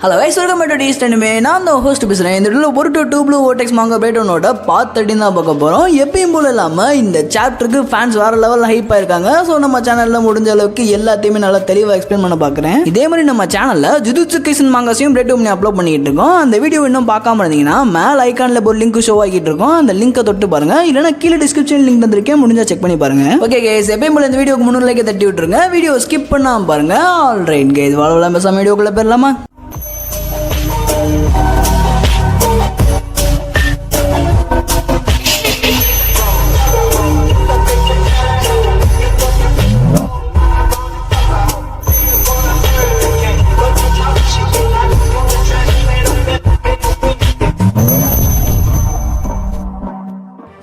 Hello guys welcome to டீஸ்ட் anime. நான் தான் ஹோஸ்ட் பேசுகிறேன். இந்த இடத்துல பொருட்டு டூ ப்ளூ ஓடெக்ஸ் மாங்கா பேட்டோனோட பார்ட் 13 தான் பார்க்க போகிறோம். எப்பயும் போல இல்லாமல் இந்த சாப்டருக்கு ஃபேன்ஸ் வேறு லெவலில் ஹைப்பாக இருக்காங்க. ஸோ நம்ம சேனலில் முடிஞ்ச அளவுக்கு எல்லாத்தையுமே நல்லா தெளிவாக எக்ஸ்பிளைன் பண்ண பார்க்குறேன். இதே மாதிரி நம்ம சேனலில் ஜுஜுட்சு கைசன் மாங்காஸையும் ரெட் பண்ணி அப்லோட் பண்ணிக்கிட்டு இருக்கோம். அந்த வீடியோ இன்னும் பார்க்காம இருந்தீங்கன்னா மேலே ஐக்கானில் ஒரு லிங்க் ஷோ ஆகிட்டு இருக்கோம். அந்த லிங்கை தொட்டு பாருங்க, இல்லைனா கீழே டிஸ்கிரிப்ஷன் லிங்க் தந்திருக்கேன், முடிஞ்சா செக் பண்ணி பாருங்க. ஓகே கைஸ், எப்பயும் போல இந்த வீடியோக்கு 300 லைக் தட்டி விட்டுருங்க. வீடியோ ஸ்கிப் பண்ணாமல் பாருங்க. ஆல் ரைட் கைஸ், வாழலாம் பேசாம வீடியோக்குள்ளே போயிடலாமா?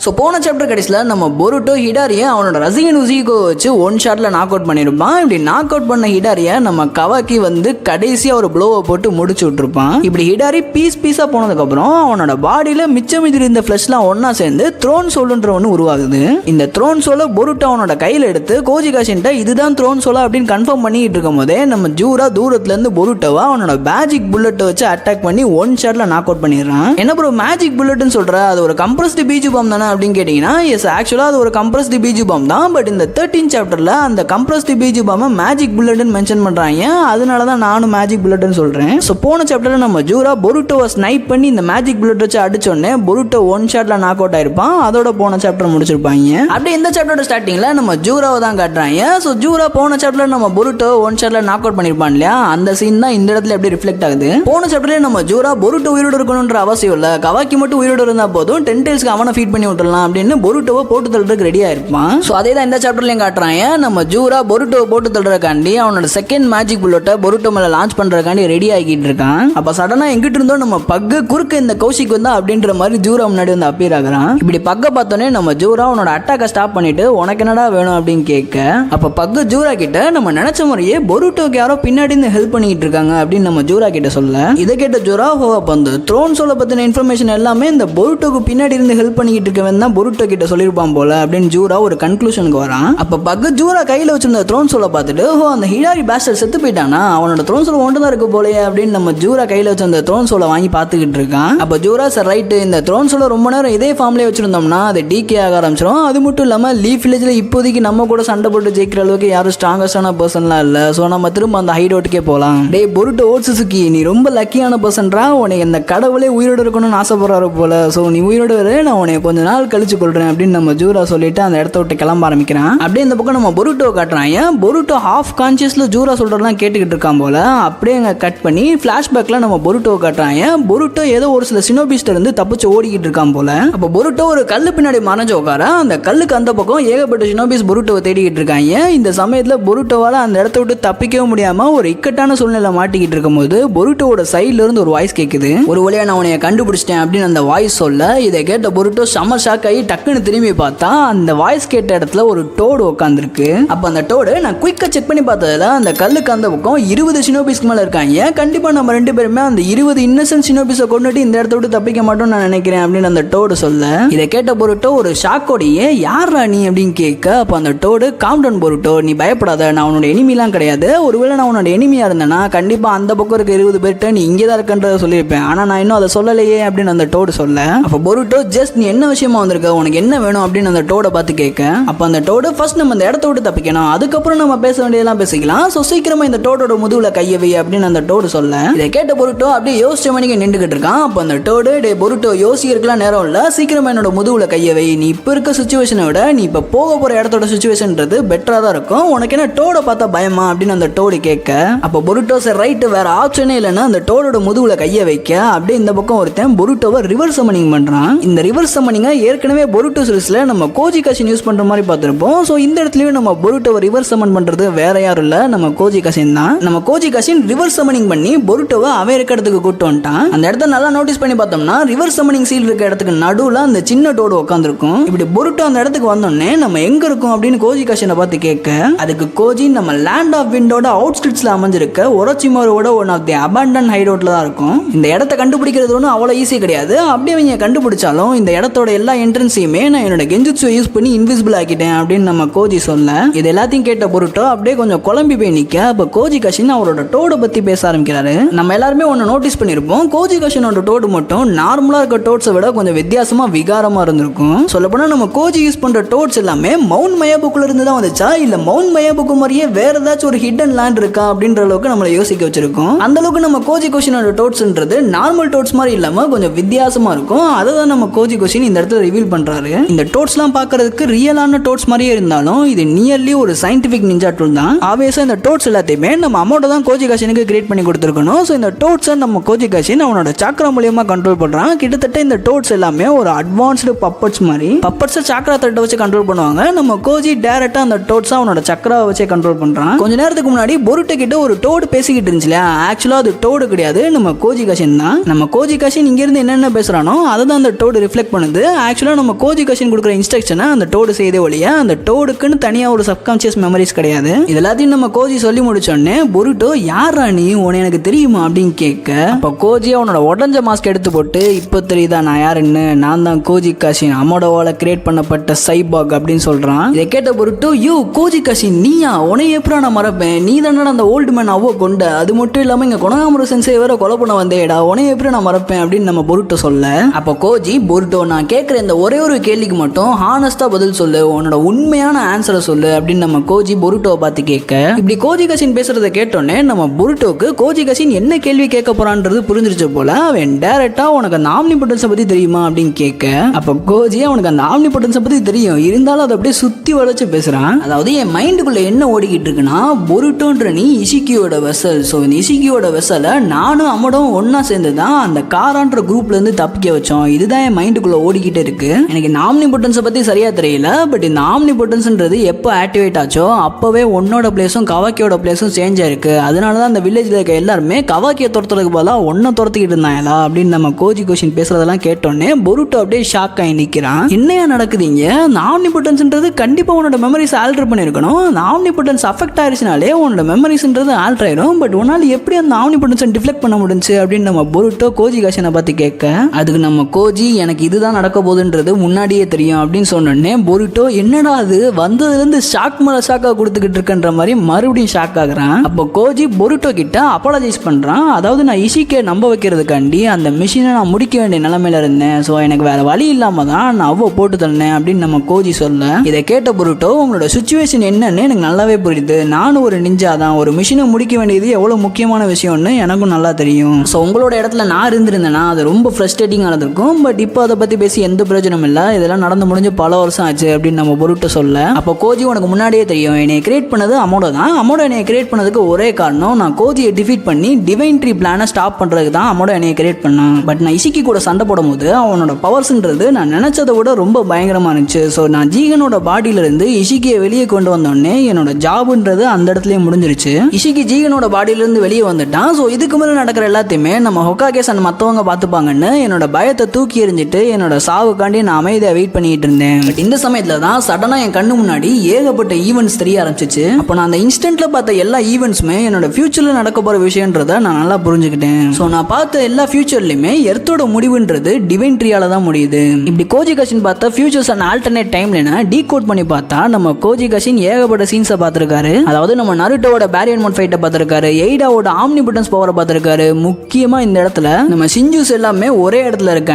ஸோ போன சாப்டர் கடைசியில் நம்ம பொருட்டோ ஹிடாரியை அவனோட ரசிகன் உசிகோ வச்சு ஒன் ஷாட்டில் நாக் அவுட் பண்ணியிருப்பான். இப்படி நாக் அவுட் பண்ண ஹிடாரியை நம்ம கவாக்கி வந்து கடைசியாக ஒரு ப்ளோவை போட்டு முடிச்சு விட்டுருப்பான். இப்படி ஹிடாரி பீஸாக போனதுக்கப்புறம் அவனோட பாடியில் மிச்சம் இருந்த ஃப்ளஷ்லாம் ஒன்றா சேர்ந்து த்ரோன் சோலுன்ற ஒன்று உருவாகுது. இந்த த்ரோன் சோலை பொருட்டோ அவனோட கையில் எடுத்து கோஜிகாஷின்ட்ட இதுதான் த்ரோன் சோலா அப்படின்னு கன்ஃபார்ம் பண்ணிட்டு இருக்கும் போதே நம்ம ஜூரா தூரத்துலேருந்து பொருட்டோவை அவனோட மேஜிக் புல்லட்டை வச்சு அட்டாக் பண்ணி ஒன் ஷாட்டில் நாக் அவுட் பண்ணிடுறான். என்ன ப்ரோ மேஜிக் புல்லட்னு சொல்கிற? அது ஒரு கம்ப்ரஸ்டு பீஜு பாம் தானே அப்படின்னு கேட்டீங்கன்னா, எஸ் ஆக்சுவலாக அது ஒரு கம்ப்ரஸ்டு பீஜு பாம் தான். பட் இந்த 13 சாப்டரில் அந்த கம்ப்ரஸ்டு பீஜு பாமை மேஜிக் புல்லட்னு மென்ஷன் பண்ணுறாங்க. அதனால தான் நானும் மேஜிக் புல்லட்னு சொல்கிறேன். ஸோ போன சாப்டரில் நம்ம ஜூரா பொருட்டோவை ஸ்னைப் பண்ணி இந்த மேஜிக் புல்லட் வச்சு அடிச்சோடனே பொருட்டோ ஒன் ஷாட்டில் நாக் அவுட் ஆயிருப்பான். அதோட போன சாப்டர் முடிச்சிருப்பாங்க. அப்படியே இந்த சாப்டரோட ஸ்டார்டிங்கில் நம்ம ஜூராவை தான் காட்டுறாங்க. ஸோ ஜூரா போன சாப்டரில் நம்ம பொருட்டோ ஒன் ஷாட்டில் நாக் அவுட் பண்ணியிருப்பான் இல்லையா, அந்த சீன் தான் இந்த இடத்துல எப்படி ரிஃப்ளெக்ட் ஆகுது. போன சாப்டர்லேயே நம்ம ஜூரா பொருட்டோ உயிரோடு இருக்கணுன்ற அவசியம் இல்லை, கவாக்கி மட்டும் உயிரோடு இருந்தால் போதும், டென்டெயில்ஸ்க்கு அவனை ஃபீட் பண்ணி விட்டுடலாம் அப்படின்னு பொருட்டோவை போட்டு தள்ளுறதுக்கு ரெடியாக இருப்பான். ஸோ அதே தான் இந்த சாப்டர்லையும் காட்டுறாங்க. நம்ம ஜூரா பொருட்டோவை போட்டு தள்ளுறதுக்காண்டி அவனோட செகண்ட் மேஜிக் புல்லட்டை பொருட்டோ மேலே லான்ச் பண்ணுறதுக்காண்டி ரெடி ஆகிட்டு இருக்கான். அப்போ சடனாக எங்கிட்ட இருந்தோம் நம்ம பக்கு குறுக்க இந்த கௌஷிக் வந்தா அப்படின்ற மாதிரி ஜூரா முன்னாடி வந்து அப்பீர் ஆகுறான். இப்படி பக்கை பார்த்தோன்னே நம்ம ஜூரா அவனோட அட்டாக்கை ஸ்டாப் பண்ணிட்டு உனக்கு என்னடா வேணும் அப்படின்னு கேட்க, அப்போ பக்கு ஜூரா கிட்ட நம்ம நினைச்ச மாதிரியே பொருட்டோக்கு யாரோ பின்னாடி இருந்து ஹெல்ப் பண்ணிட்டு இருக்காங்க அப்படின்னு நம்ம ஜூரா கிட்ட சொல்ல, இதை கேட்ட ஜூரா வந்து த்ரோன் சோலை பற்றின இன்ஃபர்மேஷன் எல்லாமே இந்த பொருட்டோக்கு பின்னாடி இருந்து ஹெல்ப் பண்ணிட்டு இருக்கவன் தான் பொருட்டோ கிட்ட சொல்லியிருப்பான் போல அப்படின்னு ஜூரா ஒரு கன்க்ளூஷனுக்கு வரான். அப்ப பக்கு ஜூரா கையில வச்சிருந்த த்ரோன் சோலை பார்த்துட்டு அந்த ஹிடாரி பாஸ்டர் செத்து போயிட்டானா, அவனோட த்ரோன் சோலை ஒன்று தான் இருக்கு போலயே அப்படின்னு நம்ம ஜூரா கையில வச்சிருந்த த்ரோன் சோலை வாங்கி பார்த்துக்கிட்டு இருக்கான். அப்ப ஜூரா சார் ரைட்டு, இந்த த்ரோன் சோலை ரொம்ப நேரம் இதே ஃபார்ம்லேயே வச்சிருந்தோம்னா அது டிகே ஆக ஆரம்பிச்சிடும். அது மட்டும் இல்லாம லீஃப் வில்லேஜ்ல இப்போதைக்கு நம்ம கூட சண்டை போட்டு ஜெயிக்கிற அளவுக்கு யாரும் ஸ்ட்ராங்கஸ்டான பர்சன்லாம் இல்லை. ஸோ நம்ம திரும்ப அந்த ஹைட் அவுட்டுக்கே போகலாம். டே பொருட்டோ ஓட்சுசுக்கி, நீ ரொம்ப லக்கியான பர்சன்ரா, உனக்கு இந்த கடவுளே உயிரோடு இருக்கணும்னு ஆசைப்படுறாரு போல. ஸோ நீ உயிரோடு வர, நான் உனக்கு கொஞ்ச நாள் கழிச்சு கொள்றேன் அப்படின்னு நம்ம ஜூரா சொல்லிட்டு அந்த இடத்த விட்டு கிளம்ப ஆரம்பிக்கிறான். அப்படியே இந்த பக்கம் நம்ம பொருட்டோ காட்டுறாங்க. பொருட்டோ ஹாஃப் கான்சியஸ்ல ஜூரா சொல்றதெல்லாம் கேட்டுக்கிட்டு இருக்கான் போல. அப்படியே அங்க கட் பண்ணி பிளாஷ்பேக்ல நம்ம பொருட்டோ காட்டுறாங்க. பொருட்டோ ஏதோ ஒரு சில சினோபிஸ்ட இருந்து தப்பிச்சு ஓடிக்கிட்டு இருக்கான் போல. அப்போ பொருட்டோ ஒரு கல்லு பின்னாடி மறைஞ்சு உட்கார, அந்த கல்லுக்கு அந்த பக்கம் ஏகப்பட்ட சினோபிஸ் பொருட்டோவை தேடிக்கிட்டு இருக்காங்க. இந்த சமயத்துல பொருட்டோவால அந்த இடத்த விட்டு தப்பிக்கவே முடியாம ஒரு இக்கட்டான சூழ்நிலை மாட்டிக்கிட்டு இருக்கும் போது பொருட்டோவோட சைட்ல இருந்து ஒரு வாய்ஸ் கேக்குது. ஒரு வழியா நான் உன்னைய கண்டுபிடிச்சிட்டேன் அப்படின்னு அந்த வாய்ஸ் சொல்ல, இதை கேட்ட பொருட்டோ செம்ம ஷாக் ஆகி டக்குன்னு திரும்பி பார்த்தா அந்த வாய்ஸ் கேட்ட இடத்துல ஒரு டோடு உட்காந்துருக்கு. அப்ப அந்த டோடு நான் குயிக்கா செக் பண்ணி பார்த்ததுல அந்த கல்லுக்கு அந்த பக்கம் 20 சினோபிஸ்க்கு மேல இருக்காங்க. கண்டிப்பா நம்ம ரெண்டு பேருமே அந்த 20 இன்னசென்ட் சினோபிஸை கொண்டுட்டு இந்த இடத்த விட்டு தப்பிக்க மாட்டோம் நான் நினைக்கிறேன் அப்படின்னு அந்த டோடு சொல்ல, இதை கேட்ட பொருட்டோ ஒரு ஷாக்கோடையே யாரா நீ அப்படின்னு கேட்க, அப்ப அந்த டோடு காம்டன் பொருட்டோ, நீ பயப்படாத, நான் உன்னோட எனிமிலாம் கிடையாது. ஒருவேளை நான் உன்னோட எனிமியா இருந்தேன்னா கண்டிப்பா அந்த பக்கம் இருக்க 20 பேர்ட்ட நீ இங்கே தான் இருக்கன்றத சொல்லியிருப்பேன். ஆனா நான் இன்னும் அதை சொல்லலையே அப்படின்னு அந்த டோடு சொல்ல, அப்ப பொருட்டோ ஜஸ்ட் நீ என்ன விஷயமா வந்திருக்க, உனக்கு என்ன வேணும் அப்படின்னு அந்த டோட பார்த்து கேட்க, அப்ப அந்த டோடு ஃபர்ஸ்ட் நம்ம இந்த இடத்த விட்டு தப்பிக்கணும், அதுக்கப்புறம் நம்ம பேச வேண்டியதெல்லாம் பேசிக்கலாம். ஸோ சீக்கிரமா இந்த டோடோட முதுகுல கையவை அப்படின்னு அந்த டோடு சொல்ல, இதை கேட்ட பொருட்டோ அப்படியே யோசிச்ச மணிக்கு நின்றுகிட்டு இருக்கான். அப்ப அந்த டோடு, டே பொருட்டோ யோசிக்கிறதுலாம் நேரம் இல்லை, சீக்கிரமா என்னோட முதுகுல கையவை, நீ இப்ப இருக்க சுச்சுவேஷனை விட நீ இப்ப போக போற இடத்தோட சுச்சுவேஷன்றது பெட்டரா தான் இருக்கும், உனக்கு என்ன டோட பார்த்தா பயமா அப்படின்னு அந்த டோடு கேட்க, அப்ப பொருட்டோ சார் ரைட்டு, வேற ஆப்ஷனே இல்லைன்னா அந்த டோடோட முதுகுல கைய வைக்க, அப்படியே இந்த பக்கம் ஒருத்தன் பொருட்டோவை ரிவர்ஸ் சம்மனிங் பண்றான். இந்த ரிவர்ஸ் சம்மனிங்க ஏற்கனவே பொருட்டோ சீரிஸ்ல நம்ம கோஜிகாஷின் யூஸ் பண்ற மாதிரி பார்த்திருப்போம். ஸோ இந்த இடத்துலயும் நம்ம பொருட்டோவை ரிவர்ஸ் சம்மன் பண்றது வேற யாரும் இல்ல, நம்ம கோஜிகாஷின் தான். நம்ம கோஜிகாஷின் ரிவர்ஸ் சம்மனிங் பண்ணி பொருட்டோவை அவன் இருக்க இடத்துக்கு கூட்டு வந்துட்டான். அந்த இடத்த நல்லா நோட்டீஸ் பண்ணி பார்த்தோம்னா ரிவர்ஸ் சம்மனிங் சீல் இருக்க இடத்துக்கு நடுவுல அந்த சின்ன டோடு உட்காந்துருக்கும். இப்படி பொருட்டோ அந்த இடத்துக்கு வந்தோடனே நம்ம எங்க இருக்கும் அப்படின்னு கோஜிகாஷினை பார்த்து கேட்க, அதுக்கு கோஜி நம்ம லேண்ட் ஆஃப் விண்டோட அவுட்ஸ்கிரிட்ஸ்ல அமைஞ்சிருக்க ஒரோச்சிமாரோட ஒன் ஆஃப் தி அபேண்டன் ஹைடவுட்ல தான் இருக்கும். இந்த இடத்த கண்டுபிடிக்கிறது ஒன்றும் அவ்வளோ ஈஸி கிடையாது. அப்படியே அவங்க கண்டுபிடிச்சாலும் இந்த இடத்தோட எல்லா என்ட்ரன்ஸையுமே நான் என்னோட கெஞ்சுட்ஸை யூஸ் பண்ணி இன்விசிபிள் ஆக்கிட்டேன் அப்படின்னு நம்ம கோஜி சொல்ல, இது எல்லாத்தையும் கேட்ட பொருட்டோ அப்படியே கொஞ்சம் குழம்பி போய் நிக்க. அப்ப கோஜி கஷின் அவரோட டோட பத்தி பேச ஆரம்பிக்கிறாரு. நம்ம எல்லாருமே ஒன்னு நோட்டீஸ் பண்ணிருப்போம், கோஜி கஷினோட டோடு மட்டும் நார்மலா இருக்க டோட்ஸை விட கொஞ்சம் வித்தியாசமா விகாரமா இருந்திருக்கும். சொல்லப்போனா நம்ம கோஜி யூஸ் பண்ற டோட்ஸ் எல்லாமே மவுண்ட் மயாபுக்குள்ள இருந்து தான் வந்துச்சா, இல்ல மவுண்ட் மயாபுக்கு மாதிரியே வேற ஏதாச்சும் ஒரு ஹிடன் லேண்ட் இருக்கா அப்படின்ற அளவுக்கு நம்மளை யோசிக்க வச்சிருக்கோம். அந்த அளவுக்கு நம்ம கோஜி கஷினோட டோட்ஸ்ன்றது நார்மல் டோட்ஸ் மாதிரி இல்லாம கொஞ்சம் வித்தியாசமா இருக்கும். அதை தான் நம்ம கோஜி கஷின் இந்த இடத்துல ரிவீல் பண்றாரு. இந்த டோட்ஸ்லாம் பார்க்கறதுக்கு ரியலான டோட்ஸ் மாதிரியே இருந்தாலும் இது நியர்லி ஒரு சயின்டிபிக் நிஞ்சா டூல் தான். ஆப்வியஸா இந்த டோட்ஸ் எல்லாத்தையுமே நம்ம அமௌண்ட் தான் கோஜி கஷினுக்கு கிரியேட் பண்ணி கொடுத்துருக்கணும். ஸோ இந்த டோட்ஸை நம்ம கோஜி கஷின் அவனோட சாக்ரா மூலியமா கண்ட்ரோல் பண்றான். கிட்டத்தட்ட இந்த டோட்ஸ் எல்லாமே ஒரு அட்வான்ஸ்டு பப்பட்ஸ் மாதிரி. பப்பட்ஸை சாக்ரா த்ரெட்டை வச்சு கண்ட்ரோல் பண்ணுவாங்க. நம்ம கோஜி டைரக்டா அந்த டோட்ஸை அவனோட சக்கராவை வச்சு கண்ட்ரோல் பண்றான். கொஞ்ச நேரத்துக்கு முன்னாடி பொருட்டை கிட்ட ஒரு டோடு பேசிக்கிட்டு இருந்துச்சுல, ஆக்சுவலா அது டோடு கிடையாது, நம்ம கோஜி கஷின் தான். நம்ம கோஜி கஷின் இங்க இருந்து என்னென்ன பேசுறானோ அதை தான் அந்த டோடு ரிஃப்ளெக்ட் பண்ணுது. ஆக்சுவலா நம்ம கோஜி கஷின் கொடுக்குற இன்ஸ்ட்ரக்ஷனை அந்த டோடு செய்தே ஒழிய அந்த டோடுக்குன்னு தனியா ஒரு சப்கான்சியஸ் மெமரிஸ் கிடையாது. இது எல்லாத்தையும் நம்ம கோஜி சொல்லி முடிச்சோடனே பொருட்டோ யாரா நீ, உன எனக்கு தெரியுமா அப்படின்னு கேட்க, அப்ப கோஜி அவனோட உடஞ்ச மாஸ்க் எடுத்து போட்டு, இப்போ தெரியுதா நான் யாருன்னு, நான் தான் கோஜி கஷின், அமோடோவால கிரியேட் பண்ணப்பட்ட சைபாக் அப்படின்னு சொல்றான். இதை கேட்ட பொருட்டோ, யோ கோஜி கஷின் நீயா, உனைய எப்படா நான் மறப்பேன், நீ தானே அந்த ஓல்டு மேன் அவ்வளோ கொண்ட, அது மட்டும் இல்லாம இங்க கொனகாமுரு சென்சே வேற கொலை பண்ண வந்தேடா, உனைய எப்படி நான் மறப்பேன் அப்படின்னு நம்ம பொருட்டோ சொல்ல, அப்ப கோஜி பொருட்டோ நான் கேட்கிற இந்த ஒரே ஒரு கேள்விக்கு மட்டும் ஹானஸ்டா பதில் சொல்லு, உன்னோட உண்மையான ஆன்சரை சொல்லு அப்படின்னு நம்ம கோஜி பொருட்டோவை பார்த்து கேட்க, இப்படி கோஜி கஷின் பேசுறதை கேட்டோன்னே நம்ம பொருட்டோக்கு கோஜி கஷின் என்ன கேள்வி கேட்க போறான்றது புரிஞ்சிருச்சு போல. அவன் டைரக்டா உனக்கு அந்த ஆம்னிபொட்டன்ஸை பத்தி தெரியுமா அப்படின்னு கேட்க, அப்ப கோஜி அவனுக்கு அந்த ஆம்னிபொட்டன்ஸை பத்தி தெரியும், இருந்தாலும் அதை அப்படியே சுத்தி வளைச்சு பேசுறான். அதாவது என் மைண்டுக்குள்ள என்ன ஓடிக்கிட்டு இருக்குன்னா, பொருட்டோன்ற நீ இஷிகியோட வெசல். ஸோ இந்த இஷிகியோட வெசலை நானும் அமோடும் ஒன்னா சேர்ந்து தான் அந்த காரான்ற குரூப்ல இருந்து தப்பிக்க வச்சோம். இதுதான் என் மைண்டுக்குள்ள ஓடிக்கிட்டு இருக்கு. எனக்கு இந்த ஆம்னிபொட்டன்ஸை பத்தி சரியா தெரியல, பட் இந்த ஆம்னிபொட்டன்ஸ்ன்றது எப்போ ஆக்டிவேட் ஆச்சோ அப்பவே உன்னோட பிளேஸும் கவாக்கியோட பிளேஸும் சேஞ்ச் ஆயிருக்கு. அதனால தான் அந்த வில்லேஜ்ல இருக்க எல்லாருமே கவாக்கியை துரத்துறதுக்கு பதிலாக ஒன்ன துரத்திக்கிட்டு இருந்தாங்களா அப்படின்னு நம்ம கோஜி கொஷின் பேசுறதெல்லாம் கேட்டோன்னே பொருட்டோ அப்படியே ஷாக் ஆகி நிற்கிறான். என்னையா நடக்குதுங்க, இந்த ஆம்னிபொட்டன்ஸ்ன்றது கண்டிப்பா உன்னோட மெமரிஸ் ஆல்டர் பண்ணிருக்கணும். அந்த ஆம்னிபொட்டன்ஸ் அஃபெக்ட் ஆயிடுச்சுனாலே உன்னோட மெமரிஸ்ன்றது ஆல்டர் ஆயிடும். பட் உன்னால எப்படி அந்த ஆம்னிபொட்டன்ஸை டிஃப்ளெக்ட் பண்ண முடிஞ்சு அப்படின்னு நம்ம பொருட்டோ கோஜி கஷனை பார்த்து கேட்க, அதுக்கு நம்ம கோஜி எனக்கு இதுதான் நடக்க போகுதுன்றது முன்னாடியே தெரியும் அப்படின்னு சொன்னோடனே பொருட்டோ என்னடா அது வந்ததுலேருந்து ஷாக் மேல ஷாக்காக கொடுத்துக்கிட்டு இருக்கன்ற மாதிரி மறுபடியும் ஷாக் ஆகுறான். அப்போ கோஜி பொருட்டோ கிட்ட அப்பாலஜைஸ் பண்றான். அதாவது நான் இஷிக்கே நம்ப வைக்கிறதுக்காண்டி அந்த மிஷினை நான் முடிக்க வேண்டிய நிலைமையில இருந்தேன். ஸோ எனக்கு வேற வழி இல்லாம தான் நான் அவ்வளோ போட்டு தள்ளேன் அப்படின்னு நம்ம கோஜி சொல்ல, இதை கேட்ட பொருட்டோ உங்களோட சுச்சுவேஷன் என்னன்னு எனக்கு நல்லாவே புரியுது. நானும் ஒரு நிஞ்சா தான், ஒரு மிஷினை முடிக்க வேண்டியது எவ்வளவு முக்கியமான விஷயம்னு எனக்கும் நல்லா தெரியும். ஸோ உங்களோட இடத்துல நான் இருந்திருந்தேன்னா அது ரொம்ப ஃப்ரஸ்ட்ரேட்டிங்காக இருந்திருக்கும். பட் இப்போ அதை பத்தி பேசி எந்த பிரயோஜனம் இல்லை, இதெல்லாம் நடந்து முடிஞ்சு பல வருஷம் ஆச்சு அப்படின்னு நம்ம பொருட்டோ சொல்ல, அப்போ கோஜி உனக்கு முன்னாடியே தெரியும் என்னை கிரியேட் பண்ணது அமோடோ தான். அமோடோ என்னை கிரியேட் பண்ணதுக்கு ஒரே காரணம் நான் கோஜியை டிஃபீட் பண்ணி டிவைன் ட்ரீ பிளானை ஸ்டாப் பண்றதுக்கு தான் அமோடோ என்னை கிரியேட் பண்ணான். பட் நான் இஷிக்கி கூட சண்டை போடும்போது அவனோட பவர்ஸ்ன்றது நான் நினைச்சதை விட ரொம்ப பயங்கரமா இருந்துச்சு. ஸோ நான் ஜீகனோட பாடியில இருந்து இஷிக்கியை வெளியே கொண்டு வந்தோடனே என்னோட ஜாப்ன்றது அந்த இடத்துலயே முடிஞ்சிருச்சு. இஷிக்கி ஜீகனோட பாடியில இருந்து வெளியே வந்துட்டான். ஸோ இதுக்கு மேலே நடக்கிற எல்லாத்தையுமே நம்ம ஹொக்காகேஸ் அண்ட் மற்றவங்க பார்த்துப்பாங்கன்னு என்னோட பயத்தை தூக்கி எறிஞ்சிட்டு என்னோட சாவுக்காண்டி நான் அமைதியாக வெயிட் பண்ணிட்டு இருந்தேன். பட் இந்த சமயத்துல தான் சடனா என் கண்ணு முன்னாடி ஏகப்பட்ட ஈவெண்ட்ஸ் தெரிய ஆரம்பிச்சிச்சு. அப்போ நான் அந்த இன்ஸ்டன்ட்ல பார்த்த எல்லா ஈவெண்ட்ஸுமே என்னோட ஃபியூச்சர்ல நடக்க போற விஷயன்றத நான் நல்லா புரிஞ்சுக்கிட்டேன். ஸோ நான் பார்த்த எல்லா ஃபியூச்சர்லயுமே எர்த்தோட முடிவுன்றது டிவைன் ட்ரீயால தான் முடியுது. இப்படி கோஜி கஷின் பார்த்த ஃபியூச்சர்ஸ் அண்ட் ஆல்டர்னேட் டைம்லைனை டீகோட் பண்ணி பார்த்தா நம்ம கோஜி கஷின் ஏகப்பட்ட சீன்ஸை பார்த்திருக்காரு. அதாவது நம்ம நருட்டோட பேரியன் மோட் ஃபைட்டை பார்த்திருக்காரு, எய்டாவோட ஆம்னிபொட்டன்ஸ் பவரை பார்த்திருக்காரு. முக்கியமா இந்த இடத்துல நம்ம சிஞ்சூஸ் எல்லாமே ஒரே இடத்துல இருக்காங்க.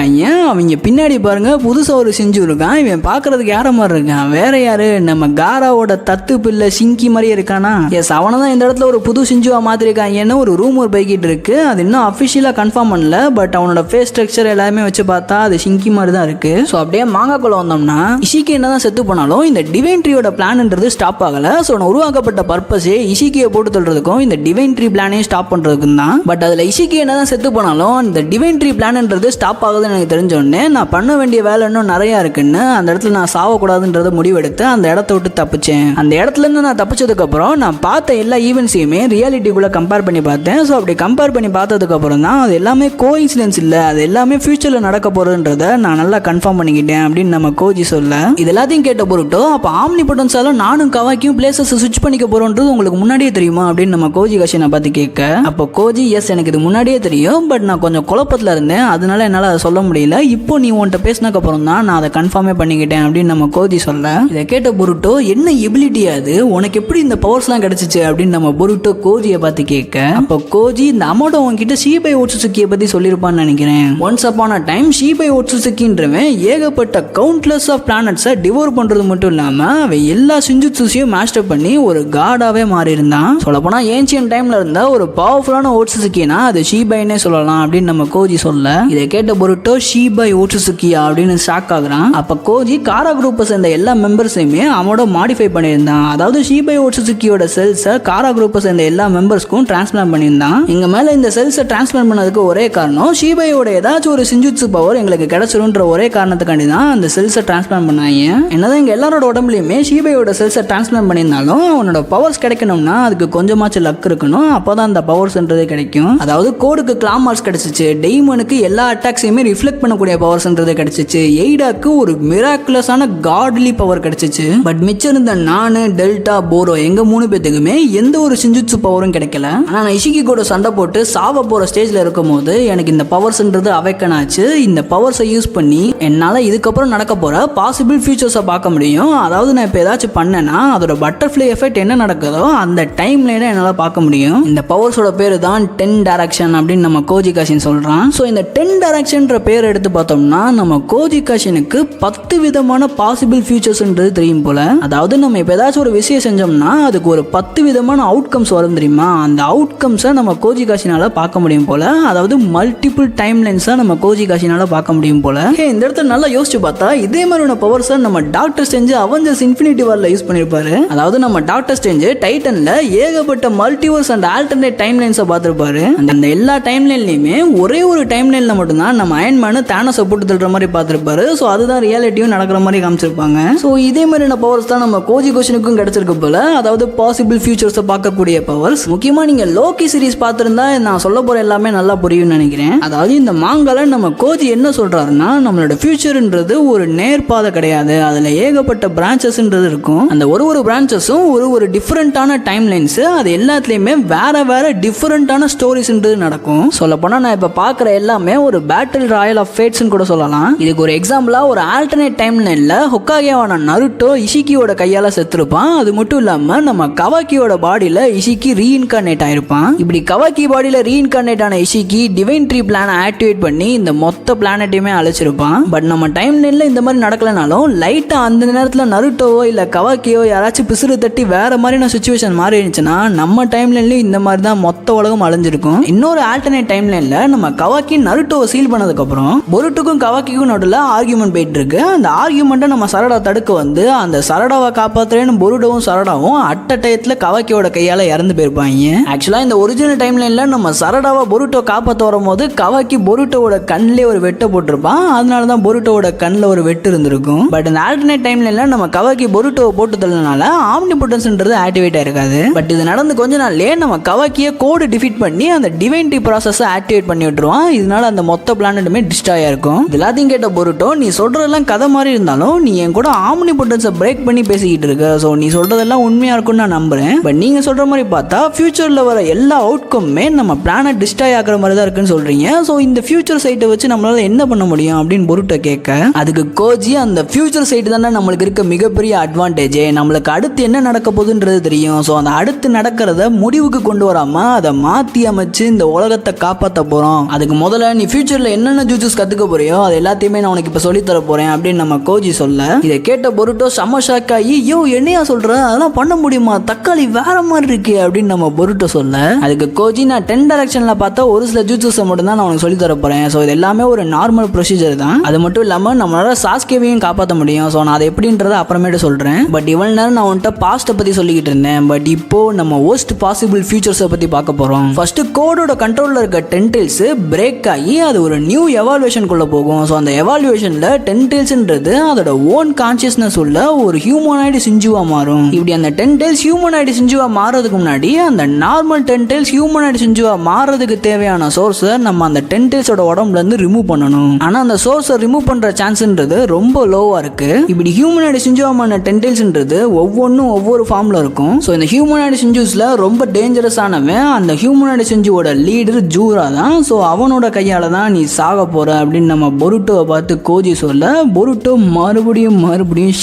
அவங்க பின்னாடி பாருங்க புதுசா ஒரு சிஞ்சு இருக்கான். இவன் பார்க்கறதுக்கு யார மாதிரி இருக்கான், வேற யாரு நம்ம காராவோட தத்து பிள்ளை சிங்கி மாதிரியே இருக்கானா. எஸ் அவனை தான் இந்த இடத்துல ஒரு புது சிஞ்சுவா மாத்திருக்காங்கன்னு ஒரு ரூமர் பைக்கிட்டு இருக்கு. அது இன்னும் அஃபிஷியலா கன்ஃபார்ம் பண்ணல. பட் அவனோட ஃபேஸ் ஸ்ட்ரக்சர் எல்லாமே வச்சு பார்த்தா அது சிங்கி மாதிரி தான் இருக்கு. ஸோ அப்படியே மாங்காக்குள்ள வந்தோம்னா இஷிக்கி என்னதான் செத்து போனாலும் இந்த டிவைன் ட்ரீயோட பிளான்ன்றது ஸ்டாப் ஆகல. ஸோ உருவாக்கப்பட்ட பர்பஸே இஷிக்கியை போட்டு தள்ளுறதுக்கும் இந்த டிவைன் ட்ரீ பிளானையும் ஸ்டாப் பண்றதுக்கும் தான். பட் அதுல இஷிக்கி என்னதான் செத்து போனாலும் இந்த டிவைன் ட்ரீ பிளான்ன்றது ஸ்டாப் ஆகுதுன்னு எனக்கு தெரிஞ்சோடனே நான் பண்ண வேண்டிய வேலை இன்னும் நிறைய இருக்குன்னு அந்த இடத்துல நான் சாவக்கூடாதுன்றத முடிவெடுத்து அந்த இடத்த விட்டு தப்பிச்சேன். அந்த இடத்துல இருந்து நான் தப்பிச்சதுக்கு அப்புறம் நான் பார்த்த எல்லா ஈவெண்ட்ஸையுமே ரியாலிட்டிக்குள்ள கம்பேர் பண்ணி பார்த்தேன். ஸோ அப்படி கம்பேர் பண்ணி பார்த்ததுக்கு அப்புறம் தான் அது எல்லாமே கோஇன்சிடென்ஸ் இல்லை, அது எல்லாமே ஃபியூச்சர்ல நடக்க போறதுன்றத நான் நல்லா கன்ஃபார்ம் பண்ணிக்கிட்டேன் அப்படின்னு நம்ம கோஜி சொல்ல, இது எல்லாத்தையும் கேட்ட பொருட்டோ அப்போ ஆம்னிபொட்டன்ஸால நானும் கவாக்கியும் பிளேசஸ் சுவிட்ச் பண்ணிக்க போறோன்றது உங்களுக்கு முன்னாடியே தெரியுமா அப்படின்னு நம்ம கோஜி கஷனை பார்த்து கேட்க, அப்போ கோஜி எஸ் எனக்கு இது முன்னாடியே தெரியும், பட் நான் கொஞ்சம் குழப்பத்தில் இருந்தேன், அதனால என்னால் அதை சொல்ல முடியல. இப்போ நீ உன்கிட்ட பேசினா சொன்னதுக்கப்புறம் தான் நான் அதை கன்ஃபார்மே பண்ணிக்கிட்டேன் அப்படின்னு நம்ம கோஜி சொல்ல, இதை கேட்ட பொருட்டோ என்ன எபிலிட்டி அது, உனக்கு எப்படி இந்த பவர்ஸ்லாம் கிடைச்சிச்சு அப்படின்னு நம்ம பொருட்டோ கோஜியை பார்த்து கேட்க, அப்போ கோஜி இந்த அமோட்டோ உங்ககிட்ட ஷீபை ஓட்சுசுக்கியை பற்றி சொல்லியிருப்பான்னு நினைக்கிறேன். ஒன்ஸ் அப்பான் அ டைம் ஷீபை ஓட்சுசுக்கின்றவன் ஏகப்பட்ட கவுண்ட்லெஸ் ஆஃப் பிளானட்ஸை டிவோர் பண்ணுறது மட்டும் இல்லாமல் அவன் எல்லா சிஞ்சுட்சுஸையும் மாஸ்டர் பண்ணி ஒரு காடாகவே மாறி இருந்தான். சொல்லப்போனால் ஏன்ஷியன் டைமில் இருந்த ஒரு பவர்ஃபுல்லான ஓட்சுசுக்கினா அது ஷீபைன்னே சொல்லலாம் அப்படின்னு நம்ம கோஜி சொல்ல, இதை கேட்ட பொருட்டோ ஷீபை ஓட்சுசுக்கியா அப்படின்னு ஷாக் ஆகுறான். அப்போ கோஜி காரா குரூப்பை சேர்ந்த எல்லா மெம்பர்ஸையுமே அவனோட மாடிஃபை பண்ணியிருந்தான். அதாவது ஷீபை ஓட்சுசுக்கியோட செல்ஸை காரா குரூப்பை சேர்ந்த எல்லா மெம்பர்ஸ்க்கும் டிரான்ஸ்பிளான் பண்ணியிருந்தான். இங்க மேல இந்த செல்ஸை டிரான்ஸ்பிளான் பண்ணதுக்கு ஒரே காரணம் ஷீபையோட ஏதாச்சும் ஒரு சிஞ்சுட்சு பவர் எங்களுக்கு கிடைச்சிருன்ற ஒரே காரணத்துக்காண்டி தான் அந்த செல்ஸை டிரான்ஸ்பிளான் பண்ணாங்க. என்னதான் இங்க எல்லாரோட உடம்புலையுமே ஷீபையோட செல்ஸை டிரான்ஸ்பிளான் பண்ணியிருந்தாலும் அவனோட பவர்ஸ் கிடைக்கணும்னா அதுக்கு கொஞ்சமாச்சும் லக் இருக்கணும். அப்போதான் அந்த பவர்ஸ்ன்றதே கிடைக்கும். அதாவது கோடுக்கு கிளாமார்ஸ் கிடைச்சிச்சு, டெய்மனுக்கு எல்லா அட்டாக்ஸையுமே ரிஃப்ளெக்ட் பண்ணக்கூடிய பவர்ஸ்ன்றது கிடைச்சிச்சு, எய்டாக்கு ஒரு மிராக்குலஸான காட்லி பவர் கிடைச்சிச்சு. பட் மிச்சம் இருந்த நானு, டெல்டா, போரோ எங்க 3 பேத்துக்குமே எந்த ஒரு சிஞ்சுட்சு பவரும் கிடைக்கல. ஆனா நான் இஷிகி கூட சண்டை போட்டு சாவ போற ஸ்டேஜ்ல இருக்கும் போது எனக்கு இந்த பவர்ஸ்ன்றது அவேக்கன் ஆச்சு. இந்த பவர்ஸை யூஸ் பண்ணி என்னால இதுக்கப்புறம் நடக்க போற பாசிபிள் ஃபியூச்சர்ஸை பார்க்க முடியும். அதாவது நான் இப்போ ஏதாச்சும் பண்ணேன்னா அதோட பட்டர்ஃப்ளை எஃபெக்ட் என்ன நடக்குதோ அந்த டைம்ல என்னால் பார்க்க முடியும். இந்த பவர்ஸோட பேரு தான் 10 டைரக்ஷன் அப்படின்னு நம்ம கோஜி காஷின் சொல்றான். ஸோ இந்த 10 டைரக்ஷன்ற பேர் எடுத்து பார்த்தோம்னா நம்ம கோஜி காஷினுக்கு 10 விதமான பாசிபிள் ஃபியூச்சர்ஸ்ன்றது தெரியும் போல. அதாவது நம்ம இப்போ ஏதாச்சும் ஒரு விஷயம் செஞ்சோம்னா அதுக்கு ஒரு 10 விதமான அவுட்கம்ஸ் வரும் தெரியுமா. அந்த அவுட்கம்ஸை நம்ம கோஜி காஷினால பார்க்க முடியும் போல. அதாவது மல்டிபிள் டைம் லைன்ஸை நம்ம கோஜி காஷினால பார்க்க முடியும் போல. இந்த இடத்துல நல்லா யோசிச்சு பார்த்தா இதே மாதிரியான பவர்ஸை நம்ம டாக்டர் ஸ்ட்ரேஞ்ச் அவெஞ்சர்ஸ் இன்ஃபினிட்டி வார்ல யூஸ் பண்ணிருப்பாரு. அதாவது நம்ம டாக்டர் ஸ்ட்ரேஞ்ச் டைட்டன்ல ஏகப்பட்ட மல்டிவர்ஸ் அண்ட் ஆல்டர்னேட் டைம் லைன்ஸை பார்த்துருப்பாரு. அந்த எல்லா டைம் லைன்லையுமே ஒரே ஒரு டைம் லைன்ல மட்டும்தான் நம்ம அயன்மேன் தானோஸை போட்டு தள்ளுற மாதிரி பார்த்துருப்பாரு. ஸோ அதுதான் ரியாலிட்டியும் நடக்கிற மாதிரி காமிச்சிருப்பாங்க. ஸோ இதே மாதிரியான பவர்ஸ் தான் நம்ம கோஜி கோஷனுக்கும் கிடைச்சிருக்கு போல. அதாவது பாசிபிள் ஃபியூச்சர்ஸை பார்க்கக்கூடிய பவர்ஸ். முக்கியமாக நீங்கள் லோக்கி சீரிஸ் பார்த்துருந்தா நான் சொல்ல போகிற எல்லாமே நல்லா புரியும்னு நினைக்கிறேன். அதாவது இந்த மாங்கால நம்ம கோஜி என்ன சொல்றாருன்னா நம்மளோட ஃபியூச்சர்ன்றது ஒரு நேர்பாதை கிடையாது, அதில் ஏகப்பட்ட பிரான்ச்சஸ்ன்றது இருக்கும். அந்த ஒரு பிரான்ச்சஸும் ஒரு டிஃப்ரெண்டான டைம் லைன்ஸ், அது எல்லாத்துலேயுமே வேற டிஃப்ரெண்டான ஸ்டோரிஸ்ன்றது நடக்கும். சொல்ல போனால் நான் இப்போ பார்க்குற எல்லாமே ஒரு பேட்டில் ராயல் ஆஃப் ஃபேட்ஸ்ன்னு கூட சொல்லலாம். இதுக்கு ஒரு எக்ஸாம்பிளாக ஒரு ஆல்டர்னேட் டைம் லைனில் ஹொக்காகேவான நருட்டோ இஷிக்கியோட கையால் செத்துருப்பான். அது மட்டும் இல்லாமல் நம்ம கவாக்கியோட பாடியில் இஷிக்கி ரீஇன்கார்னேட் ஆயிருப்பான். இப்படி கவாக்கி பாடியில் ரீஇன்கார்னேட் ஆன இஷிக்கி டிவைன் ட்ரீ பிளானை ஆக்டிவேட் பண்ணி இந்த மொத்த பிளானட்டையுமே அழைச்சிருப்பான். பட் நம்ம டைம் லைனில் இந்த மாதிரி நடக்கலனாலும் லைட்டாக அந்த நேரத்தில் நருட்டோவோ இல்லை கவாக்கியோ யாராச்சும் பிசுறு தட்டி வேற மாதிரியான சுச்சுவேஷன் மாறி இருந்துச்சுன்னா நம்ம டைம் லைன்லையும் இந்த மாதிரி தான் மொத்த உலகம் அழிஞ்சிருக்கும். இன்னொரு ஆல்டர்னேட் டைம் லைன்ல நம்ம கவாக்கி நருட்டோவை சீல் பண்ணதுக்கு அப்புறம் பொருட்டுக்கும் கவாக்கிக்கும் நடுவில் ஆர்கியூமெண்ட் போயிட்டு இருக்கு. அந்த ஆர்கியூமெண்ட்டை நம்ம சரடா தடுக்க வந்து அந்த சரடாவை காப்பாத்துறேன்னு பொருட்டோவும் சரடாவும் அட்ட டயத்தில் கவாக்கியோட கையால இறந்து போயிருப்பாங்க. ஆக்சுவலா இந்த ஒரிஜினல் டைம் லைன்ல நம்ம சரடாவை பொருட்டோ காப்பாற்ற வரும்போது கவாக்கி பொருட்டோட கண்ணிலே ஒரு வெட்ட போட்டிருப்பான். அதனால தான் பொருட்டோட கண்ணில் ஒரு வெட்டு இருந்திருக்கும். பட் இந்த ஆல்டர்னேட் டைம் லைன்ல நம்ம கவாக்கி பொருட்டோவை போட்டு தள்ளனால ஆம்னிபொட்டன்ஸ்ன்றது ஆக்டிவேட் ஆயிருக்காது. பட் இது நடந்து கொஞ்ச நாள்லயே நம்ம கவாக்கியை கோடு டிஃபீட் பண்ணி அந்த டிவைன் டி ப்ராசஸை ஆக்டிவேட் பண்ணி விட்டுருவான். இதனால அந்த மொத்த பிளானட்டுமே டிஸ்ட்ராய் ஆயிருக்கும். எல்லாத்தையும் கேட்ட பொருட்டோ நீ சொல்றதெல்லாம் கதை மாதிரி இருந்தாலும் நீ என் கூட ஆம்னிபொட்டன்ஸை பிரேக் பண்ணி பேசிக்கிட்டு இருக்க. ஸோ நீ சொல்றதெல்லாம் உண்மையா இருக்கும்னு நான் நம்புறேன். பட் நீங்க சொல்ற மாதிரி பார்த்தா ஃபியூச்சர்ல வர எல்லா அவுட்கம்மே நம்ம பிளானட் டிஸ்ட்ராய் ஆகிற மாதிரி தான் இருக்குன்னு சொல்றீங்க. ஸோ இந்த ஃபியூச்சர் சைட்டை வச்சு நம்மளால என்ன பண்ண முடியும் அப்படின்னு பொருட்டை கேட்க, அதுக்கு கோஜி அந்த ஃபியூச்சர் சைட் தானே நம்மளுக்கு இருக்க மிகப்பெரிய அட்வான்டேஜ். நம்மளுக்கு அடுத்து என்ன நடக்க போகுதுன்றது தெரியும். ஸோ அந்த அடுத்து நடக்கிறத முடிவுக்கு கொண்டு வராம அதை மாற்றி அமைச்சு இந்த உலகத்தை காப்பாற்ற போகிறோம். அதுக்கு முதல்ல நீ ஃபியூச்சரில் என்னென்ன ஜூஸஸ் கற்றுக்க போறியோ அது எல்லாத்தையுமே நான் உனக்கு இப்போ சொல்லித்தர போகிறேன் அப்படின்னு நம்ம கோஜி சொல்ல, இதை கேட்ட பொருட்டோ செம்ம ஷாக் ஆகி யோ என்னையா சொல்கிற, அதெல்லாம் பண்ண முடியுமா, தக்காளி வேற மாதிரி இருக்கு அப்படின்னு நம்ம பொருட்டோ சொல்ல, அதுக்கு கோஜி நான் 10 டைரக்ஷனில் பார்த்தா ஒரு சில ஜூஸஸை மட்டும் தான் நான் உனக்கு சொல்லித்தர போகிறேன். ஸோ இது எல்லாமே ஒரு நார்மல் ப்ரொசீஜர் தான். அது மட்டும் இல்லாமல் நம்மளால சாஸ்கேவையும் காப்பாற்ற முடியும். ஸோ நான் அதை எப்படின்றத அப்புறமேட்டு சொல்கிறேன். பட் இவ்வளவு நேரம் நான் உன்கிட்ட பாஸ்ட்டை பற்றி சொல்லிக்கிட்டு இருந்தேன். பட் இப்போ நம்ம worst possible ஃபியூச்சர்ஸை பற்றி பார்க்க போகிறோம். ஃபர்ஸ்ட் கோடோட கண்ட்ரோலில் இருக்க டென்டெயில்ஸ் பிரேக் ஆகி அது ஒரு நியூ எவால்வேஷனுக்குள்ளே போகும். ஸோ அந்த எவால்வேஷனில் டென்டெயில்ஸ்ன்றது அதோட ஓன் கான்சியஸ்னஸ் உள்ள ஒரு ஹியூமனாய்டு சிஞ்சுவா மாறும். இப்படி அந்த டென்டெயில்ஸ் ஹியூமனாய்டு சிஞ்சுவா மாறதுக்கு முன்னாடி அந்த நார்மல் டென்டெயில்ஸ் ஹியூமனாய்டு சிஞ்சுவா மாறதுக்கு தேவையான சோர்ஸை நம்ம அந்த டென்டெயில்ஸோட உடம்புல இருந்து ரிமூவ் பண்ணணும். ஆனால் அந்த சோர்ஸை ரிமூவ் பண்ணுற சான்ஸ்ன்றது ரொம்ப லோவாக இருக்கு. இப்படி ஹியூமனாய்டு சிஞ்சுவாமான டென்டெயில்ஸ்ன்றது ஒவ்வொன்றும் ஒவ்வொரு ஃபார்மில் இருக்கும். ஸோ இந்த ஹியூமனாய்டு சிஞ்சுஸில் ரொம்ப டேஞ்சரஸ் ஆனவன் அந்த ஹியூமனாய்டு சிஞ்சுவோட லீடர் ஜூரா தான். ஸோ அவனோட கையால் தான் நீ சாக போகிற அப்படின்னு நம்ம பொருட்டோவை பார்த்து பார்த்து கோஜி சொல்ல பொருட்டோ மறுபடியும்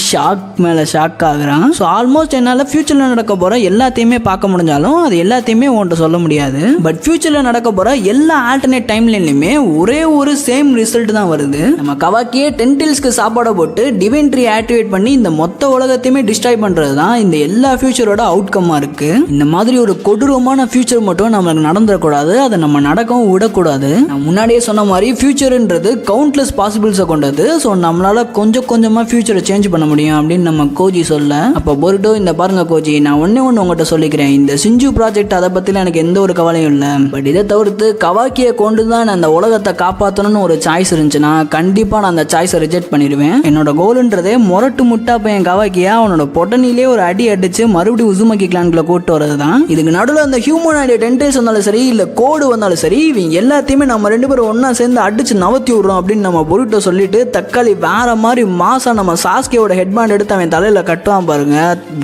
ஷாக் மேலே ஷாக் ஆகுறான். ஸோ ஆல்மோஸ்ட் என்னால் ஃபியூச்சரில் நடக்க போகிற எல்லாத்தையுமே பார்க்க முடிஞ்சாலும் அது எல்லாத்தையுமே உன்கிட்ட சொல்ல முடியாது. பட் ஃபியூச்சரில் நடக்க போகிற எல்லா ஆல்டர்னேட் டைம்லையுமே ஒரே ஒரு சேம் ரிசல்ட் தான் வருது. நம்ம கவாக்கியே டென்டில்ஸ்க்கு சாப்பாடை போட்டு டிவைன் ட்ரீ ஆக்டிவேட் பண்ணி இந்த மொத்த உலகத்தையுமே டிஸ்ட்ராய் பண்ணுறது தான் இந்த எல்லா ஃபியூச்சரோட அவுட்கம்மாக இருக்குது. இந்த மாதிரி ஒரு கொடூரமான ஃபியூச்சர் மட்டும் நம்மளுக்கு நடந்துடக்கூடாது, அதை நம்ம நடக்கவும் விடக்கூடாது. நான் முன்னாடியே சொன்ன மாதிரி ஃபியூச்சர்ன்றது கவுண்ட்லெஸ் பாசிபிள்ஸை கொண்டது. ஸோ நம்மளால கொஞ்சம் கொஞ்சமாக ஃபியூச்சரை சேஞ்ச் பண்ண முடியும் அப்படின்னு நம்ம கோஜி சொல்ல, அப்போ பொருட்டோ இந்த பாருங்க கோஜி, நான் ஒன்று உங்கள்கிட்ட சொல்லிக்கிறேன், இந்த சிஞ்சு ப்ராஜெக்ட் அதை பற்றிலாம் எனக்கு எந்த ஒரு கவலையும் இல்லை. பட் இதை தவிர்த்து கவாக்கியை கொண்டு தான் நான் அந்த உலகத்தை காப்பாற்றணும்னு ஒரு சாய்ஸ் இருந்துச்சுன்னா கண்டிப்பாக நான் அந்த சாய்ஸை ரிஜெக்ட் பண்ணிடுவேன். என்னோட கோலுன்றதே முரட்டு முட்டா பையன் கவாக்கியா அவனோட பொட்டனிலே ஒரு அடி அடிச்சு மறுபடியும் உசுமக்கி கிளான்களை கூட்டு வரது தான். இதுக்கு நடுவில் அந்த ஹியூமனாய்டு டென்டைல்ஸ் வந்தாலும் சரி, இல்லை கோடு வந்தாலும் சரி, இவங்க எல்லாத்தையுமே நம்ம ரெண்டு பேரும் ஒன்றா சேர்ந்து அடிச்சு நவத்தி விடுறோம் அப்படின்னு நம்ம பொருட்டோ சொல்லிட்டு தக்காளி வேற மாதிரி மாசா நம்ம சாஸ்கேவோட ஹெட்பேண்ட் எடுத்து அவன் தலையில கட்டுவான் பாருங்க.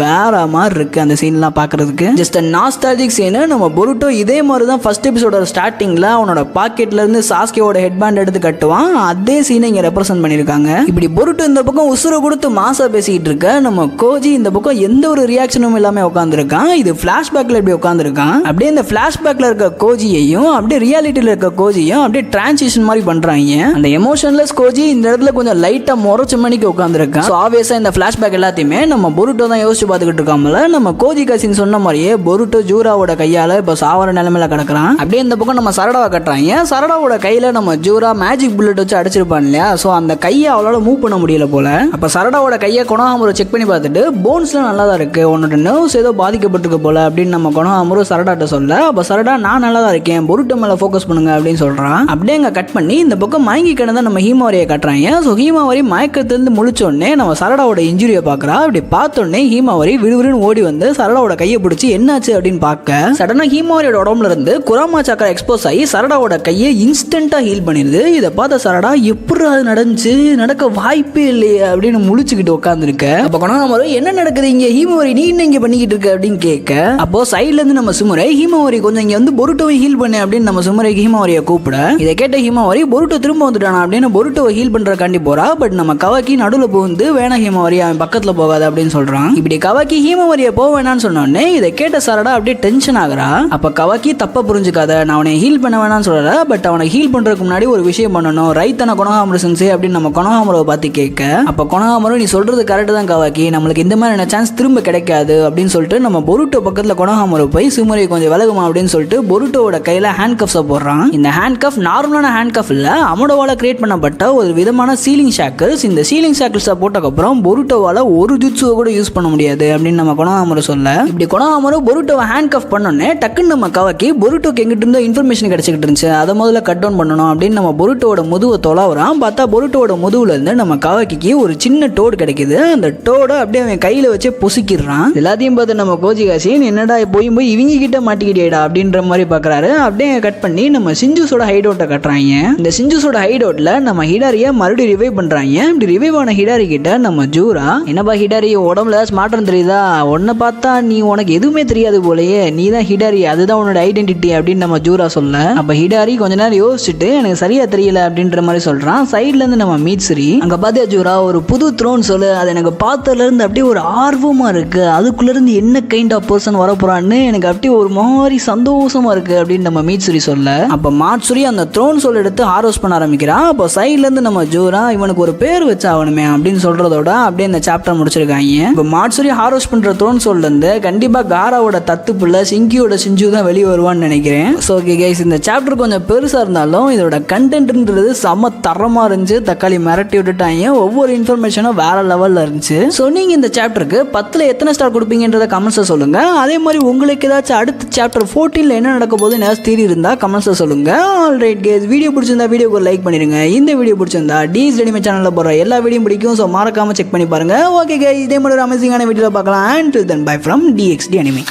வேற மாதிரி இருக்கு அந்த சீன்லாம் பார்க்கறதுக்கு. Just nostalgic scene. நம்ம பொருட்டோ இதே மாதிரி தான் ஃபர்ஸ்ட் எபிசோட ஸ்டார்டிங்ல அவனோட பாக்கெட்ல இருந்து சாஸ்கேவோட ஹெட்பேண்ட் எடுத்து கட்டுவான். அதே சீனை இங்க ரெப்ரசென்ட் பண்ணிருக்காங்க. இப்படி பொருட்டோ இந்த பக்கம் உசுர கொடுத்து மாசா பேசிக்கிட்டு இருக்க, நம்ம கோஜி இந்த பக்கம் எந்த ஒரு ரியாக்ஷனும் இல்லாம உட்காந்துருக்கான். இது பிளாஷ்பேக்ல இப்படி உட்காந்துருக்கான். அப்படியே இந்த பிளாஷ்பேக்ல இருக்க கோஜியையும் அப்படியே ரியாலிட்டியில இருக்க கோஜியும் அப்படியே டிரான்சிஷன் மாதிரி பண்றாங்க. அந்த எமோஷன்லெஸ் கோஜி இந்த இடத்துல கொஞ்சம் லைட்டா முறைச்ச மணிக்கு உட்காந்துருக்கான். ஸோ ஆப்வியஸா இந்த பிளாஷ்பேக் எல்லாத்தையுமே நம்ம பொருட்டோ தான் யோசிச்சு பார்த்துக்கிட்டு இருக்காமல. நம்ம கோஜி கசின் சொன்ன மாதிரியே பொருட்டோ ஜூராவோட கையால இப்போ சாவர நிலைமையில கிடக்குறான். அப்படியே இந்த பக்கம் நம்ம சரடாவை கட்டுறாங்க. சரடாவோட கையில நம்ம ஜூரா மேஜிக் புல்லட் வச்சு அடிச்சிருப்பான் இல்லையா. ஸோ அந்த கையை அவளால மூவ் பண்ண முடியல போல. அப்ப சரடாவோட கையை கொனஹாமுரு செக் பண்ணி பார்த்துட்டு போன்ஸ்லாம் நல்லா தான் இருக்கு, உன்னோட நர்வ்ஸ் ஏதோ பாதிக்கப்பட்டிருக்கு போல அப்படின்னு நம்ம கொனஹாமுரு சரடாட்ட சொல்ல, அப்ப சரடா நான் நல்லா தான் இருக்கேன், பொருட்டோ மேல ஃபோக்கஸ் பண்ணுங்க அப்படின்னு சொல்றான். அப்படியே அங்க கட் பண்ணி இந்த பக்கம் மயங்கி கிடந்த நம்ம ஹீமாவரியை கட்டுறாங்க. ஸோ ஹீமாவரி மயக்கத்திலிருந்து முழிச்சோடனே நம்ம சரடாவோட இன்ஜுரியை பார்க்குறா. அப்படி பார்த்தோன்னே ஹீமாவரி விறுவிறுன்னு ஓடி வந்து சரடாவோட கையை பிடிச்சி என்னாச்சு அப்படின்னு பார்க்க, சடனாக ஹீமாவரியோட உடம்புல இருந்து குராமா சக்கரை எக்ஸ்போஸ் ஆகி சரடாவோட கையை இன்ஸ்டன்ட்டா ஹீல் பண்ணிடுது. இதை பார்த்த சரடா எப்படி அது நடந்துச்சு, நடக்க வாய்ப்பே இல்லையே அப்படின்னு முழிச்சுக்கிட்டு உட்காந்துருக்க. அப்போ கொனஹாமுரு என்ன நடக்குது இங்கே, ஹீமாவரி நீ என்ன இங்கே பண்ணிக்கிட்டு இருக்க அப்படின்னு கேட்க, அப்போ சைட்ல இருந்து நம்ம சுமுரை ஹீமாவரி கொஞ்சம் இங்கே வந்து பொருட்டோவை ஹீல் பண்ணு அப்படின்னு நம்ம சுமுரை ஹீமாவரியை கூப்பிட, இதை கேட்ட ஹீமாவரி பொருட்டோ திரும்ப வந்துட்டானா அப்படின்னு பொருட்டோவை ஹீல் பண்றக்காண்டி போறா. பட் நம்ம கவாக்கி நடுவில் புகுந்து வேணா ஹீமாவரி அவன் பக்கத்துல போகாது அப்படின்னு சொல்றான். இப்படி கவாக்கி ஹீமாவரியை போக வேணான்னு சொன்னோடனே இதை கேட்ட சரடா அப்படியே டென்ஷன் ஆகுறா. அப்ப கவாக்கி தப்ப புரிஞ்சுக்காத, நான் அவனை ஹீல் பண்ண வேணான்னு சொல்லல, பட் அவனை ஹீல் பண்றதுக்கு முன்னாடி ஒரு விஷயம் பண்ணணும், ரைத்தான கொனஹாமுரு சென்சே அப்படின்னு நம்ம கொனஹாமுருவை பார்த்து கேட்க, அப்ப கொனஹாமுரு நீ சொல்றது கரெக்ட் தான் கவாக்கி, நம்மளுக்கு இந்த மாதிரி சான்ஸ் திரும்ப கிடைக்காது அப்படின்னு சொல்லிட்டு நம்ம பொருட்டோ பக்கத்துல கொனஹாமுரு போய் சுமுறை கொஞ்சம் விலகுமா அப்படின்னு சொல்லிட்டு பொருட்டோவோட கையில ஹேண்ட் கப்ஸை போடுறான். இந்த ஹேண்ட் கப் நார்மலான ஹேண்ட் கப் இல்ல, அமடோவால கிரியேட் பண்ணப்பட்ட ஒரு விதமான சீலிங் ஷாக்கிள்ஸ். இந்த சீலிங் ஷாக்கிள்ஸை போட்டக்கப்புறம் பொருட்டோவால ஒரு ஜுட்ஸுவை கூட யூஸ் பண்ண முடியாது அப்படின்னு நம்ம கொனஹாமுரு சொல்ல, இப்படி கொனஹாமுரு பொருட்டோவை ஹேண்ட் கப் பண்ணோன்னே டக்குன்னு நம்ம கவாக்கி பொருட்டோக்கு எங்கிட்ட இருந்தோ இன்ஃபர்மேஷன் கிடைச்சிக்கிட்டு இருந்துச்சு, அதை முதல்ல கட் டவுன் பண்ணணும் அப்படின்னு நம்ம பொருட்டோட முதுவை தொலைவுறான். பார்த்தா பொருட்டோட முதுகுல இருந்து நம்ம கவாக்கிக்கு ஒரு சின்ன டோடு கிடைக்குது. அந்த டோடை அப்படியே அவன் கையில வச்சு பொசிக்கிறான். எல்லாத்தையும் பார்த்து நம்ம கோஜி காசின் என்னடா போய் இவங்க கிட்ட மாட்டிக்கிட்டேடா அப்படின்ற மாதிரி பாக்குறாரு. அப்படியே கட் பண்ணி நம்ம சிஞ்சுஸோட ஹைட் அவுட்டை கட்டுறாங்க. இந்த சிஞ்சுஸோட ஹைட் அவுட்ல நம்ம ஹிடாரியை மறுபடியும் ரிவைவ் பண்றாங்க. இப்படி ரிவைவ் ஆன ஹிடாரி கிட்ட நம்ம ஜூரா, என்னப்பா ஹிடாரி உடம்புல ஸ்மார்ட்னு தெரியுதா, உன்னை பார்த்தா நீ உனக்கு எதுவுமே தெரியாது போலயே, நீ தான் ஹிடாரி, அதுதான் உன்னோட ஐடென்டிட்டி அப்படின்னு நம்ம ஜூரா சொல்ல, அப்ப ஹிடாரி கொஞ்ச நேரம் யோசிச்சுட்டு எனக்கு சரியா தெரியல அப்படின்ற மாதிரி சொல்றான். சைட்ல இருந்து நம்ம மீட்ஸ்ரி, அங்க பாத்தியா ஜூரா ஒரு புது த்ரோன் சொல்லு, அது எனக்கு பார்த்ததுல இருந்து அப்படியே ஒரு ஆர்வமா இருக்கு, அதுக்குள்ள இருந்து என்ன கைண்ட் ஆஃப் பர்சன் வரப்போறான்னு எனக்கு அப்படியே ஒரு மாதிரி சந்தோஷமா இருக்கு அப்படின்னு நம்ம மீட்ஸ்ரி சொல்ல, அப்ப மாட்சுரி அந்த த்ரோன் சொல் எடுத்து ஹார்வெஸ்ட் பண்ண ஆரம்பிக்கிறான். அப்போ சைட்ல இருந்து நம்ம ஜூரா இவனுக்கு ஒரு பேர் வச்சு ஆகணுமே அப்படின்னு சொல்றதோட அப்படியே இந்த சாப்டர் முடிச்சிருக்காங்க. இப்போ மாட்சுரி ஹார்வெஸ்ட் பண்ற த்ரோன் சொல்ல இருந்து கண்டிப்பா காராவோட தத்து புள்ள சிங்கியோட சிஞ்சு தான் வெளியே வருவான்னு நினைக்கிறேன். ஸோ ஓகே கைஸ், இந்த சாப்டர் கொஞ்சம் பெருசா இருந்தாலும் இதோட கண்டென்ட்ன்றது செம்ம தரமா இருந்துச்சு. தக்காளி மிரட்டி விட்டுட்டாங்க, ஒவ்வொரு இன்ஃபர்மேஷனும் வேற லெவல்ல இருந்துச்சு. ஸோ நீங்க இந்த சாப்டருக்கு 10ல் எத்தனை ஸ்டார் கொடுப்பீங்கன்றத கமெண்ட்ஸை சொல்லுங்க. அதே மாதிரி உங்களுக்கு ஏதாச்சும் அடுத்த சாப்டர் 14ல் என்ன நடக்க போகுது ஏதாச்சும் தேடி இருந்தா கமெண்ட்ஸை சொல்லுங்க. ஆல்ரைட் கைஸ், வீடியோ பிடிச்சிருந்தா வீடியோக்கு ஒரு லைக் பண்ணிருங்க. இந்த வீடியோ பிடிச்சிருந்தா டிஎஸ் ரெடிமே சேனல்ல போற எல்லா வீடியோவும் பிடிக்கும். ஸோ மறக்காம செக் பண்ணி பாருங்க. ஓகே கைஸ், இதே மாதிரி ஒரு அமேசிங்கான வீடியோல பார்க்கலாம். Until then, bye from DXD Anime.